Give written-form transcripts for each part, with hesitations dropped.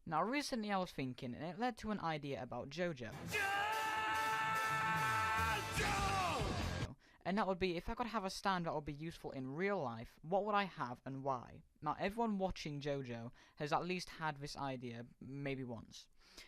Now recently I was thinking, and it led to an idea about JoJo. And that would be, if I could have a stand that would be useful in real life, what would I have and why? Now everyone watching JoJo has at least had this idea, maybe once.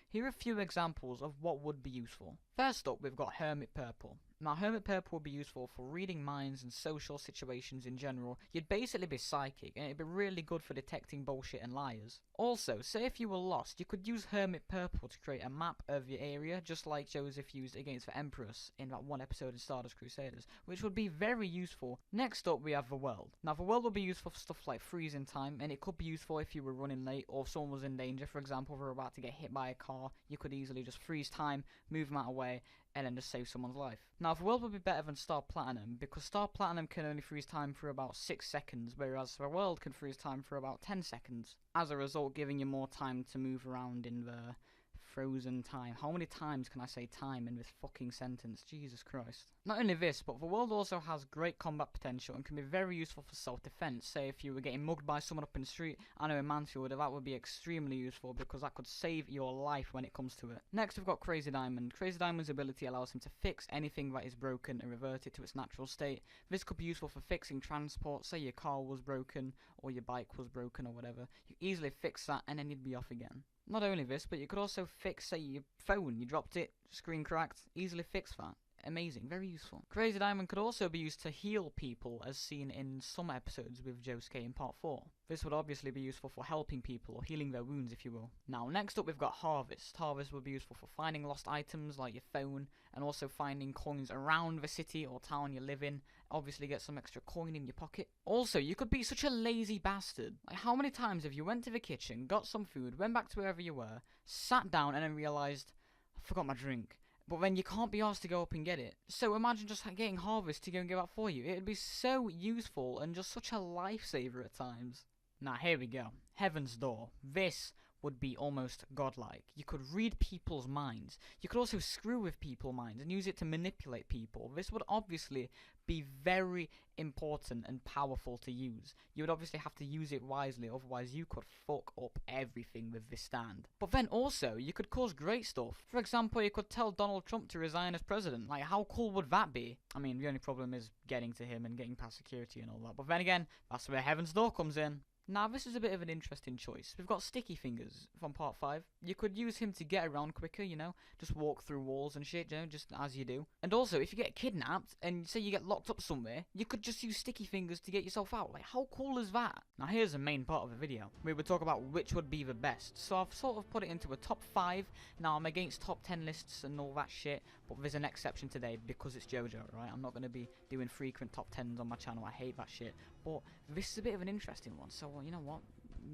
Here are a few examples of what would be useful. First up, we've got Hermit Purple. Now Hermit Purple would be useful for reading minds and social situations in general. You'd basically be psychic, and it'd be really good for detecting bullshit and liars. Also, say if you were lost, you could use Hermit Purple to create a map of your area, just like Joseph used against the Empress in that one episode in Stardust Crusaders, which would be very useful. Next up, we have the World. Now the World would be useful for stuff like freezing time, and it could be useful if you were running late or if someone was in danger. For example, if we were about to get hit by a car, you could easily just freeze time, move them out of the way, and then just save someone's life. Now the World would be better than Star Platinum, because Star Platinum can only freeze time for about 6 seconds, whereas the World can freeze time for about 10 seconds. As a result, giving you more time to move around in the frozen time. How many times can I say time in this fucking sentence? Jesus Christ. Not only this, but the World also has great combat potential and can be very useful for self-defense. Say if you were getting mugged by someone up in the street, I know in Mansfield, that would be extremely useful because that could save your life when it comes to it. Next we've got Crazy Diamond. Crazy Diamond's ability allows him to fix anything that is broken and revert it to its natural state. This could be useful for fixing transport. Say your car was broken or your bike was broken or whatever. You easily fix that and then you'd be off again. Not only this, but you could also fix, say, your phone. You dropped it, screen cracked, easily fix that. Amazing, very useful. Crazy Diamond could also be used to heal people, as seen in some episodes with Josuke in Part 4. This would obviously be useful for helping people, or healing their wounds, if you will. Now, next up we've got Harvest. Harvest would be useful for finding lost items, like your phone, and also finding coins around the city or town you live in. Obviously get some extra coin in your pocket. Also, you could be such a lazy bastard. Like, how many times have you went to the kitchen, got some food, went back to wherever you were, sat down, and then realised, I forgot my drink. But then you can't be asked to go up and get it. So imagine just getting Harvest to go and get that for you. It'd be so useful and just such a lifesaver at times. Now here we go. Heaven's Door. This would be almost godlike. You could read people's minds. You could also screw with people's minds and use it to manipulate people. This would obviously be very important and powerful to use. You would obviously have to use it wisely, otherwise you could fuck up everything with this stand. But then also, you could cause great stuff. For example, you could tell Donald Trump to resign as president. Like, how cool would that be? I mean, the only problem is getting to him and getting past security and all that. But then again, that's where Heaven's Door comes in. Now this is a bit of an interesting choice. We've got Sticky Fingers from Part 5. You could use him to get around quicker, you know, just walk through walls and shit, you know, just as you do. And also, if you get kidnapped and say you get locked up somewhere, you could just use Sticky Fingers to get yourself out. Like, how cool is that? Now here's the main part of the video. We would talk about which would be the best. So I've sort of put it into a top 5. Now I'm against top 10 lists and all that shit, but there's an exception today because it's JoJo, right? I'm not going to be doing frequent top 10s on my channel. I hate that shit. But this is a bit of an interesting one, so well, you know what?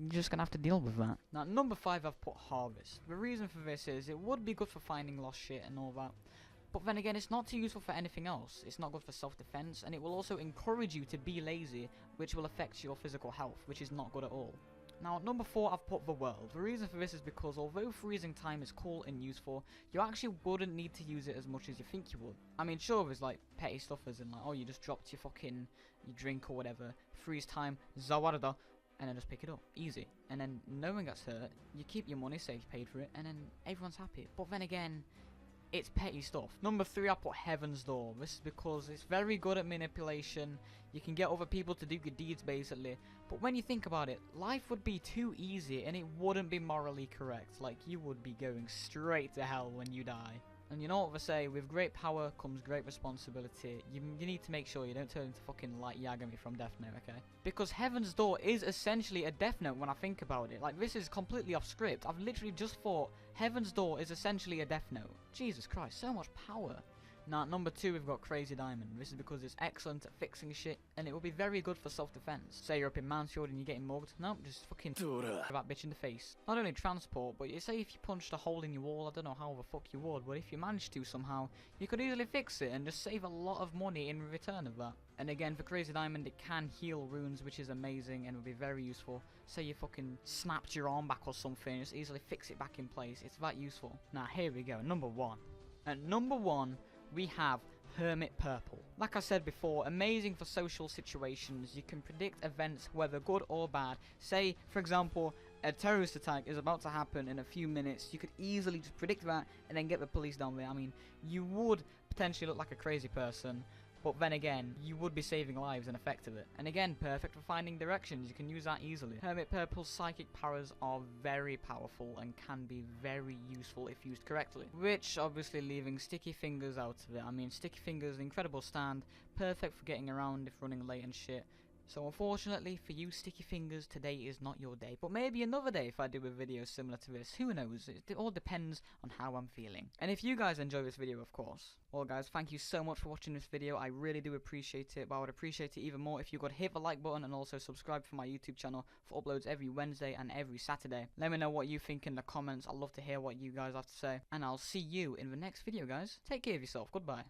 You're just gonna have to deal with that. Now, number 5, I've put Harvest. The reason for this is it would be good for finding lost shit and all that. But then again, it's not too useful for anything else. It's not good for self-defense, and it will also encourage you to be lazy, which will affect your physical health, which is not good at all. Now, number 4, I've put the World. The reason for this is because although freezing time is cool and useful, you actually wouldn't need to use it as much as you think you would. I mean, sure, there's like petty stuff as in like, oh, you just dropped your drink or whatever, freeze time, zawarda, and then just pick it up. Easy. And then no one gets hurt, you keep your money, say you paid for it, and then everyone's happy. But then again, it's petty stuff. Number 3, I put Heaven's Door. This is because it's very good at manipulation. You can get other people to do good deeds, basically. But when you think about it, life would be too easy and it wouldn't be morally correct. Like, you would be going straight to hell when you die. And you know what they say, with great power comes great responsibility. You need to make sure you don't turn into fucking Light Yagami from Death Note, okay? Because Heaven's Door is essentially a Death Note when I think about it. Like, this is completely off script. I've literally just thought Heaven's Door is essentially a Death Note. Jesus Christ, so much power. Now, at number 2, we've got Crazy Diamond. This is because it's excellent at fixing shit, and it will be very good for self-defense. Say you're up in Mansfield and you're getting mugged. Nope, just fucking that bitch in the face. Not only transport, but you say if you punched a hole in your wall, I don't know how the fuck you would, but if you managed to somehow, you could easily fix it and just save a lot of money in return of that. And again, for Crazy Diamond, it can heal wounds, which is amazing and will be very useful. Say you fucking snapped your arm back or something, just easily fix it back in place. It's that useful. Now, here we go. Number 1. At number 1, we have Hermit Purple. Like I said before, amazing for social situations. You can predict events, whether good or bad. Say, for example, a terrorist attack is about to happen in a few minutes, you could easily just predict that and then get the police down there. I mean, you would potentially look like a crazy person, but then again, you would be saving lives in effect of it. And again, perfect for finding directions, you can use that easily. Hermit Purple's psychic powers are very powerful and can be very useful if used correctly. Which, obviously leaving Sticky Fingers out of it. I mean, Sticky Fingers, an incredible stand, perfect for getting around if running late and shit. So unfortunately for you, Sticky Fingers, today is not your day. But maybe another day if I do a video similar to this. Who knows? It all depends on how I'm feeling. And if you guys enjoy this video, of course. Well guys, thank you so much for watching this video. I really do appreciate it. But I would appreciate it even more if you could hit the like button and also subscribe for my YouTube channel for uploads every Wednesday and every Saturday. Let me know what you think in the comments. I'd love to hear what you guys have to say. And I'll see you in the next video, guys. Take care of yourself. Goodbye.